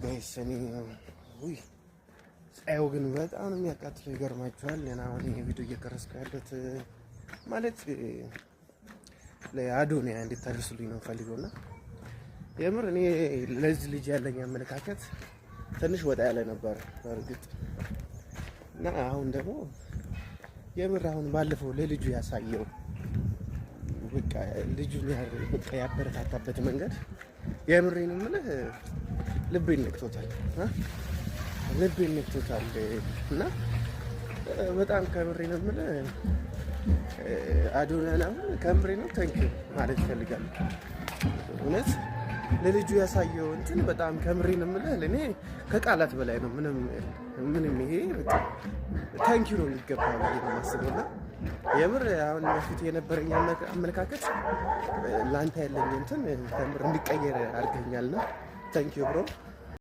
ጋይስ እኔ ውይ ፀሐዩ ግን በጣም የሚያቃጥለው ይገርማችኋል። እና አሁን ይሄ ቪዲዮ እየቀረስኩ ያለሁት ማለት ለአዶኒያ እንድታደርሱልኝ ነው ፈልገውና የምር እኔ ለዚህ ልጅ ያለኝ አመለካከት ትንሽ ወጣ ያለ ነበር በእርግጥ እና አሁን ደግሞ የምር አሁን ባለፈው ለልጁ ያሳየው በቃ ልጁን በቃ ያበረታታበት መንገድ የምሬን የምልህ ልቤን ነክቶታል እና በጣም ከምሬ ነው የምልህ አዶኒያ ከምሬ ነው ታንኪዩ ማለት እፈልጋለሁ። እውነት ለልጁ ያሳየው እንትን በጣም ከምሬ ነው የምልህ ለኔ ከቃላት በላይ ነው። ምንም ይሄ በቃ ታንኪዩ ነው የሚገባው ነው የማስበውና የምር አሁን በፊት የነበረኝ አመለካከት ላንተ ያለኝ እንትን ከምር እንዲቀየር አድርገኛልና ታንኪዩ ብሮ